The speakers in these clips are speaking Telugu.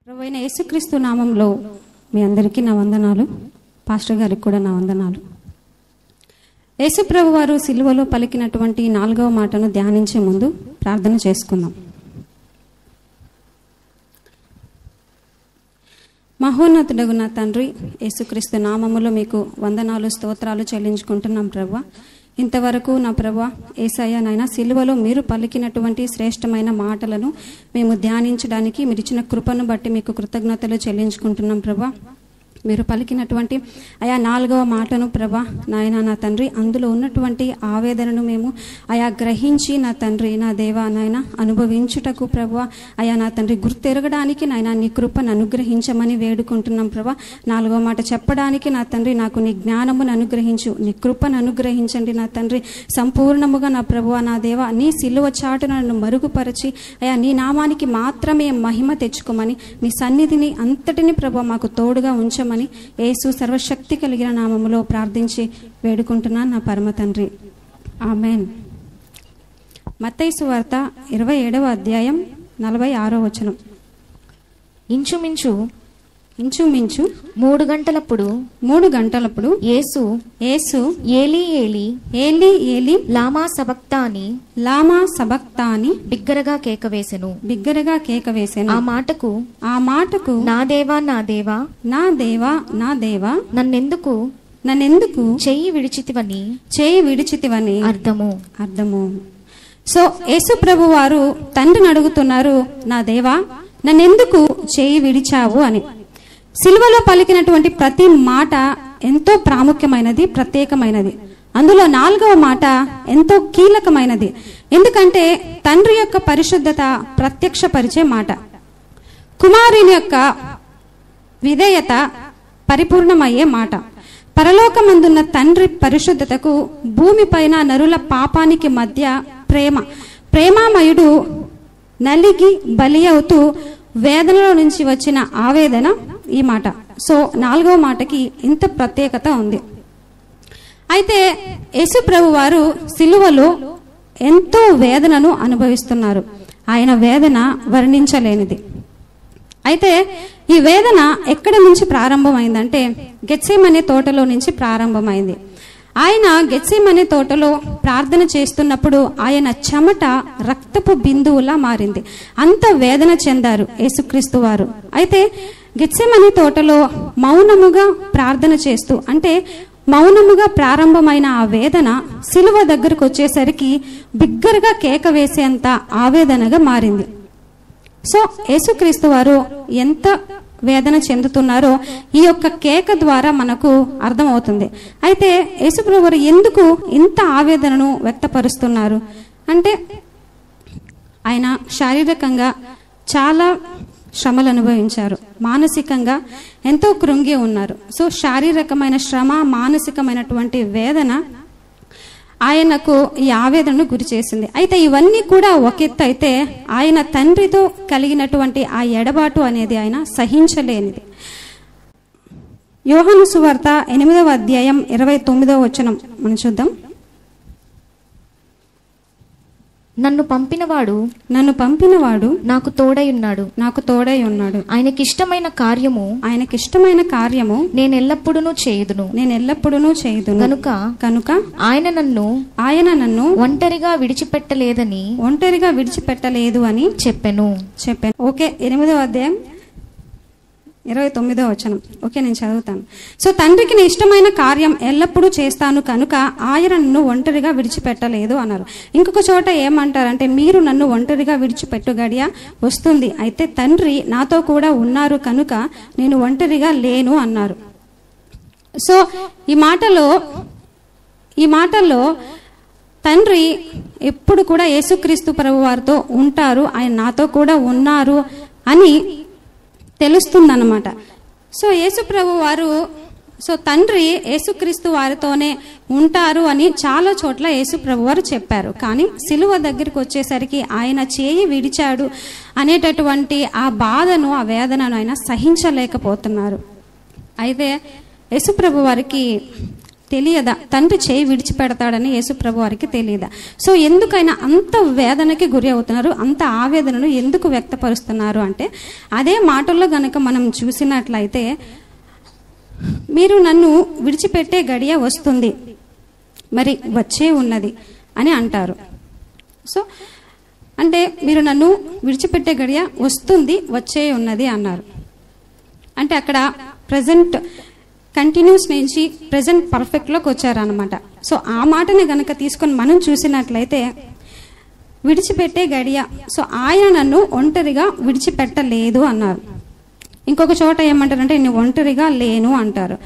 ప్రభువైన యేసుక్రీస్తు నామంలో మీ అందరికీ నా వందనాలు. పాస్టర్ గారికి కూడా నా వందనాలు. యేసు ప్రభు వారు సిలువలో పలికినటువంటి 4వ మాటను ధ్యానించే ముందు ప్రార్థన చేసుకుందాం. మహోన్నతుడగు నా తండ్రి, యేసుక్రీస్తు నామములో మీకు వందనాలు స్తోత్రాలు చెల్లించుకుంటున్నాం ప్రభువా. ఇంతవరకు నా ప్రభువా యేసయ్య నాయన సిలువలో మీరు పలికినటువంటి శ్రేష్టమైన మాటలను మేము ధ్యానించడానికి మీరు ఇచ్చిన కృపను బట్టి మీకు కృతజ్ఞతలు చెల్లించుకుంటున్నాం ప్రభువా. మీరు పలికినటువంటి ఆయా 4వ మాటను ప్రభా నాయన నా తండ్రి, అందులో ఉన్నటువంటి ఆవేదనను మేము ఆయా గ్రహించి నా తండ్రి నా దేవా నాయన అనుభవించుటకు ప్రభా ఆయా నా తండ్రి గుర్తెరగడానికి నాయన నీ కృపను అనుగ్రహించమని వేడుకుంటున్నాం ప్రభా. 4వ మాట చెప్పడానికి నా తండ్రి నాకు నీ జ్ఞానమును అనుగ్రహించు, నీ కృపను అనుగ్రహించండి నా తండ్రి. సంపూర్ణముగా నా ప్రభువా నా దేవా నీ సిలువ చాటును నన్ను మరుగుపరచి అయా నీ నామానికి మాత్రమే మహిమ తెచ్చుకోమని నీ సన్నిధిని అంతటిని ప్రభా మాకు తోడుగా ఉంచమని యేసు సర్వశక్తి కలిగిన నామములో ప్రార్థించి వేడుకుంటున్నాను నా పరమ తండ్రి. ఆమేన్. మత్తయి సువార్త 27వ అధ్యాయం 46వ వచనం. ఇంచుమించు 3 గంటలప్పుడు యేసు ఏలీ ఏలీ ఏలీ ఏలీ లామా సబక్తాని బిగ్గరగా కేక వేసెను. ఆ మాటకు నా దేవా నా దేవా నా దేవా నన్నెందుకు చెయ్యి విడిచితివని అర్థము. సో యేసు ప్రభు వారు తండ్రిని అడుగుతున్నారు, నా దేవా నన్నెందుకు చేయి విడిచావు అని. సిలువలో పలికినటువంటి ప్రతి మాట ఎంతో ప్రాముఖ్యమైనది, ప్రత్యేకమైనది. అందులో 4వ మాట ఎంతో కీలకమైనది. ఎందుకంటే తండ్రి యొక్క పరిశుద్ధత ప్రత్యక్షపరిచే మాట, కుమారుని యొక్క విధేయత పరిపూర్ణమయ్యే మాట. పరలోకమందున్న తండ్రి పరిశుద్ధతకు భూమిపైన నరుల పాపానికి మధ్య ప్రేమామయుడు నలిగి బలి అవుతూ వేదనలో నుంచి వచ్చిన ఆవేదన ఈ మాట. సో 4వ మాటకి ఇంత ప్రత్యేకత ఉంది. అయితే యేసు ప్రభు వారు సిలువలో ఎంతో వేదనను అనుభవిస్తున్నారు. ఆయన వేదన వర్ణించలేనిది. అయితే ఈ వేదన ఎక్కడి నుంచి ప్రారంభమైందంటే గెత్సేమనే తోటలో నుంచి ప్రారంభమైంది. ఆయన గెత్సేమనే తోటలో ప్రార్థన చేస్తున్నప్పుడు ఆయన చెమట రక్తపు బిందువులా మారింది. అంత వేదన చెందారు యేసుక్రీస్తు వారు. అయితే గెత్సేమనే తోటలో మౌనముగా ప్రార్థన చేస్తూ, అంటే మౌనముగా ప్రారంభమైన ఆ వేదన సిలువ దగ్గరకు వచ్చేసరికి బిగ్గరగా కేక వేసేంత ఆవేదనగా మారింది. సో యేసుక్రీస్తు వారు ఎంత వేదన చెందుతున్నారో ఈ యొక్క కేక ద్వారా మనకు అర్థమవుతుంది. అయితే యేసుప్రభు వారు ఎందుకు ఇంత ఆవేదనను వ్యక్తపరుస్తున్నారు అంటే, ఆయన శారీరకంగా చాలా శ్రమలు అనుభవించారు, మానసికంగా ఎంతో కృంగి ఉన్నారు. సో శారీరకమైన శ్రమ, మానసికమైనటువంటి వేదన ఆయనకు ఈ ఆవేదనను గురి చేసింది. అయితే ఇవన్నీ కూడా ఒక ఎత్తు అయితే, ఆయన తండ్రితో కలిగినటువంటి ఆ ఎడబాటు అనేది ఆయన సహించలేనిది. యోహాను సువార్త 8వ అధ్యాయం 29వ వచనం మనం చూద్దాం. నన్ను పంపినవాడు నాకు తోడై ఉన్నాడు. ఆయనకిష్టమైన కార్యము నేను ఎల్లప్పుడూ చేయుదును. కనుక ఆయన నన్ను ఒంటరిగా విడిచిపెట్టలేదు అని చెప్పాను. ఓకే, 8వ అధ్యాయం 29వ వచనం. ఓకే, నేను చదువుతాను. సో తండ్రికి నీ ఇష్టమైన కార్యం ఎల్లప్పుడూ చేస్తాను కనుక ఆయన నన్ను ఒంటరిగా విడిచిపెట్టలేదు అన్నారు. ఇంకొక చోట ఏమంటారంటే, మీరు నన్ను ఒంటరిగా విడిచిపెట్టు గడియ వస్తుంది, అయితే తండ్రి నాతో కూడా ఉన్నారు కనుక నేను ఒంటరిగా లేను అన్నారు. సో ఈ మాటల్లో తండ్రి ఎప్పుడు కూడా యేసుక్రీస్తు ప్రభు వారితో ఉంటారు, ఆయన నాతో కూడా ఉన్నారు అని తెలుస్తుందన్నమాట. సో యేసు ప్రభు వారు, సో తండ్రి యేసుక్రీస్తు వారితోనే ఉంటారు అని చాలా చోట్ల యేసు ప్రభు వారు చెప్పారు. కానీ సిలువ దగ్గరికి వచ్చేసరికి ఆయన చేయి విడిచాడు అనేటటువంటి ఆ బాధను, ఆ వేదనను ఆయన సహించలేకపోతున్నారు. అయితే యేసు ప్రభు వారికి తెలియదా? తండ్రి చేయి విడిచిపెడతాడని యేసు ప్రభు వారికి తెలియదా? సో ఎందుకైనా అంత వేదనకి గురి అవుతున్నారు, అంత ఆవేదనను ఎందుకు వ్యక్తపరుస్తున్నారు అంటే, అదే మాటల్లో గనక మనం చూసినట్లయితే, మీరు నన్ను విడిచిపెట్టే గడియ వస్తుంది, మరి వచ్చే ఉన్నది అని అంటారు. సో అంటే మీరు నన్ను విడిచిపెట్టే గడియ వస్తుంది, వచ్చే ఉన్నది అన్నారు. అంటే అక్కడ ప్రజెంట్ కంటిన్యూస్ నుంచి ప్రజెంట్ పర్ఫెక్ట్లోకి వచ్చారనమాట. సో ఆ మాటని గనక తీసుకొని మనం చూసినట్లయితే, విడిచిపెట్టే గడియ, సో ఆయన నన్ను ఒంటరిగా విడిచిపెట్టలేదు అన్నారు. ఇంకొక చోట ఏమంటారంటే, నేను ఒంటరిగా లేను అంటారు.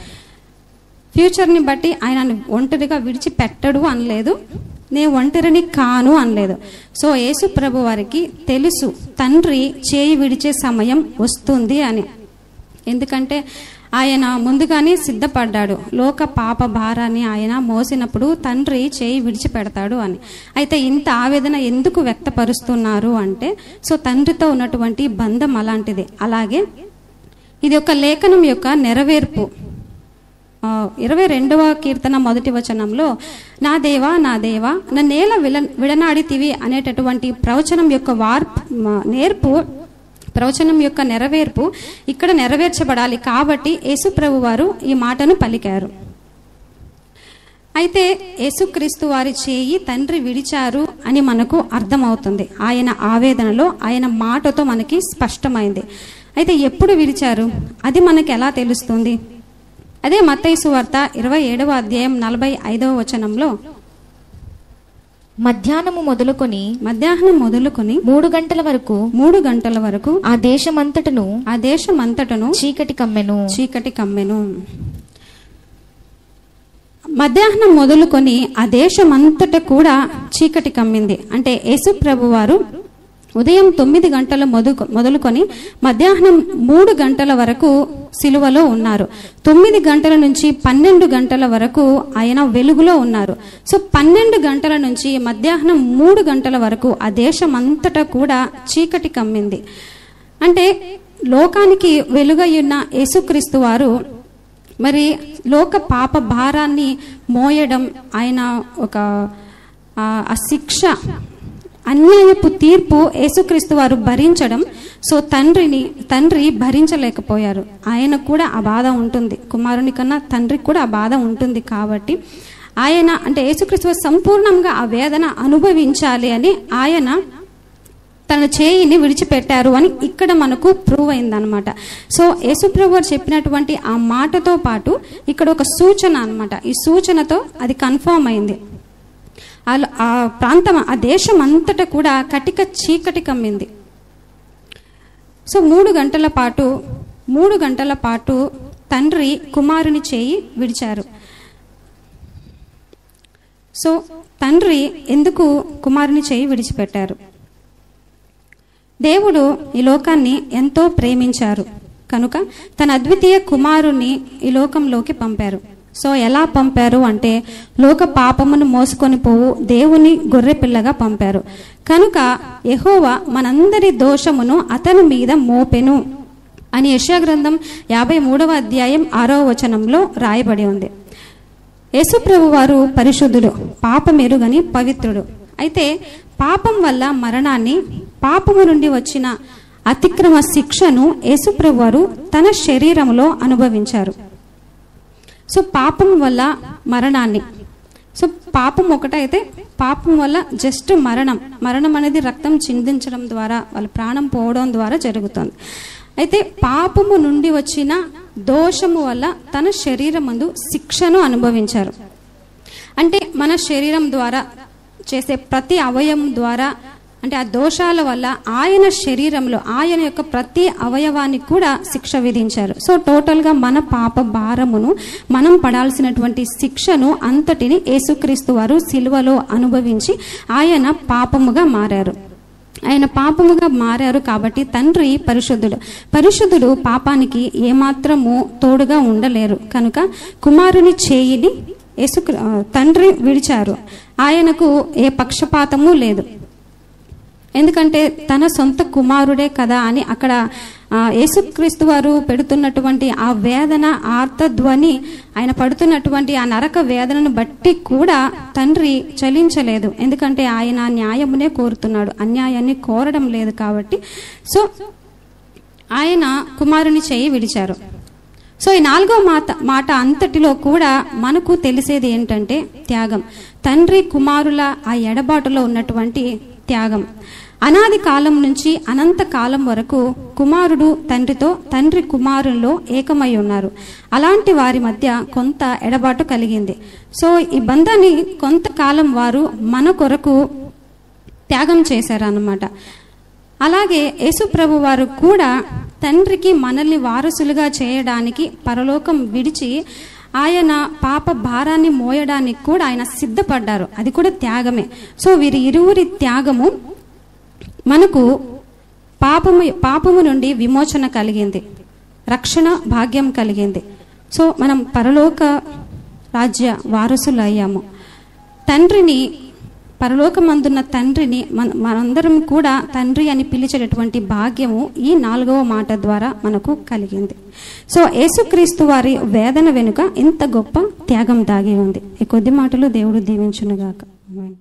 ఫ్యూచర్ని బట్టి ఆయన ఒంటరిగా విడిచిపెట్టడు అనలేదు, నేను ఒంటరిని కాను అనలేదు. సో యేసు ప్రభు వారికి తెలుసు తండ్రి చేయి విడిచే సమయం వస్తుంది అని. ఎందుకంటే ఆయన ముందుగానే సిద్ధపడ్డాడు, లోక పాప భారాన్ని ఆయన మోసినప్పుడు తండ్రి చేయి విడిచిపెడతాడు అని. అయితే ఇంత ఆవేదన ఎందుకు వ్యక్తపరుస్తున్నారు అంటే, సో తండ్రితో ఉన్నటువంటి బంధం అలాంటిది. అలాగే ఇది ఒక లేఖనం యొక్క నెరవేర్పు. 22వ కీర్తన 1వ వచనంలో, నా దేవా నా దేవా నన్నేల విడనాడితివి అనేటటువంటి ప్రవచనం యొక్క ప్రవచనం యొక్క నెరవేర్పు ఇక్కడ నెరవేర్చబడాలి. కాబట్టి యేసు ప్రభు వారు ఈ మాటను పలికారు. అయితే యేసుక్రీస్తు వారి చేయి తండ్రి విడిచారు అని మనకు అర్థమవుతుంది. ఆయన ఆవేదనలో, ఆయన మాటతో మనకి స్పష్టమైంది. అయితే ఎప్పుడు విడిచారు అది మనకి ఎలా తెలుస్తుంది? అదే మత్తయి సువార్త 27వ అధ్యాయం 45వ వచనంలో, మధ్యాహ్నం మొదలుకొని 3 గంటల వరకు ఆ దేశమంతటను చీకటి కమ్మెను. మధ్యాహ్నం మొదలుకొని ఆ దేశమంతట కూడా చీకటి కమ్మింది. అంటే యేసు ప్రభు వారు ఉదయం 9 గంటల మొదలుకొని మధ్యాహ్నం 3 గంటల వరకు సిలువలో ఉన్నారు. 9 గంటల నుంచి 12 గంటల వరకు ఆయన వెలుగులో ఉన్నారు. సో 12 గంటల నుంచి మధ్యాహ్నం 3 గంటల వరకు ఆ దేశం అంతటా కూడా చీకటి కమ్మింది. అంటే లోకానికి వెలుగయ్యున్న యేసుక్రీస్తు వారు మరి లోక పాప భారాన్ని మోయడం, ఆయన ఒక ఆ శిక్ష, అన్యాయపు తీర్పు యేసుక్రీస్తు వారు భరించడం, సో తండ్రి భరించలేకపోయారు. ఆయన కూడా ఆ బాధ ఉంటుంది, కుమారుని కన్నా తండ్రికి కూడా ఆ బాధ ఉంటుంది. కాబట్టి ఆయన అంటే యేసుక్రీస్తు వారు సంపూర్ణంగా ఆ వేదన అనుభవించాలి అని ఆయన తన చేయిని విడిచిపెట్టారు అని ఇక్కడ మనకు ప్రూవ్ అయిందనమాట. సో యేసుప్రభు వారు చెప్పినటువంటి ఆ మాటతో పాటు ఇక్కడ ఒక సూచన అనమాట. ఈ సూచనతో అది కన్ఫర్మ్ అయింది. ఆ ప్రాంతం, ఆ దేశం అంతటా కూడా కటిక చీకటి కమ్మింది. సో 3 గంటల పాటు తండ్రి కుమారుని చేయి విడిచారు. సో తండ్రి ఎందుకు కుమారుని చేయి విడిచిపెట్టారు? దేవుడు ఈ లోకాన్ని ఎంతో ప్రేమించారు కనుక తన అద్వితీయ కుమారుని ఈ లోకంలోకి పంపారు. సో ఎలా పంపారు అంటే, లోక పాపమును మోసుకొని పోవు దేవుని గొర్రె పిల్లగా పంపారు. కనుక యెహోవా మనందరి దోషమును అతని మీద మోపెను అని యెషయా గ్రంథం 53వ అధ్యాయం 6వ వచనంలో రాయబడి ఉంది. యేసు ప్రభు వారు పరిశుద్ధుడు, పాపమెరుగని పవిత్రుడు. అయితే పాపం వల్ల మరణాన్ని, పాపము నుండి వచ్చిన అతిక్రమ శిక్షను యేసు ప్రభు వారు తన శరీరంలో అనుభవించారు. సో పాపం వల్ల మరణాన్ని, సో పాపం ఒకటైతే పాపం వల్ల జస్ట్ మరణం అనేది రక్తం చిందించడం ద్వారా, వాళ్ళ ప్రాణం పోవడం ద్వారా జరుగుతుంది. అయితే పాపము నుండి వచ్చిన దోషము వల్ల తన శరీరమందు శిక్షను అనుభవించారు. అంటే మన శరీరం ద్వారా చేసే ప్రతి అవయవం ద్వారా, అంటే ఆ దోషాల వల్ల ఆయన శరీరంలో ఆయన యొక్క ప్రతి అవయవానికి కూడా శిక్ష విధించారు. సో టోటల్గా మన పాప భారమును, మనం పడాల్సినటువంటి శిక్షను అంతటిని యేసుక్రీస్తు వారు సిలువలో అనుభవించి ఆయన పాపముగా మారారు. కాబట్టి తండ్రి పరిశుద్ధుడు పాపానికి ఏమాత్రము తోడుగా ఉండలేరు. కనుక కుమారుని చేయిని తండ్రి విడిచారు. ఆయనకు ఏ పక్షపాతము లేదు, ఎందుకంటే తన సొంత కుమారుడే కదా అని అక్కడ యేసుక్రీస్తు వారు పెడుతున్నటువంటి ఆ వేదన, ఆర్తధ్వని, ఆయన పడుతున్నటువంటి ఆ నరక వేదనను బట్టి కూడా తండ్రి చలించలేదు. ఎందుకంటే ఆయన న్యాయమునే కోరుతున్నాడు, అన్యాయాన్ని కోరడం లేదు కాబట్టి. సో ఆయన కుమారుని చేయి విడిచారు. సో ఈ 4వ మాట అంతటిలో కూడా మనకు తెలిసేది ఏంటంటే త్యాగం. తండ్రి కుమారుల ఆ ఎడబాటులో ఉన్నటువంటి త్యాగం. అనాది కాలం నుంచి అనంత కాలం వరకు కుమారుడు తండ్రితో, తండ్రి కుమారుల్లో ఏకమై ఉన్నారు. అలాంటి వారి మధ్య కొంత ఎడబాటు కలిగింది. సో ఈ బంధాన్ని కొంతకాలం వారు మన కొరకు త్యాగం చేశారన్నమాట. అలాగే యేసు ప్రభు వారు కూడా తండ్రికి మనల్ని వారసులుగా చేయడానికి పరలోకం విడిచి ఆయన పాప భారాన్ని మోయడానికి కూడా ఆయన సిద్ధపడ్డారు. అది కూడా త్యాగమే. సో వీరి ఇరువురి త్యాగము మనకు పాపము నుండి విమోచన కలిగింది, రక్షణ భాగ్యం కలిగింది. సో మనం పరలోక రాజ్య వారసులు అయ్యాము. తండ్రిని, పరలోకమందున్న తండ్రిని మనందరం కూడా తండ్రి అని పిలిచేటటువంటి భాగ్యము ఈ 4వ మాట ద్వారా మనకు కలిగింది. సో యేసుక్రీస్తు వారి వేదన వెనుక ఇంత గొప్ప త్యాగం దాగి ఉంది. ఈ కొద్ది మాటలు దేవుడు దీవించునుగాక. ఆమేన్.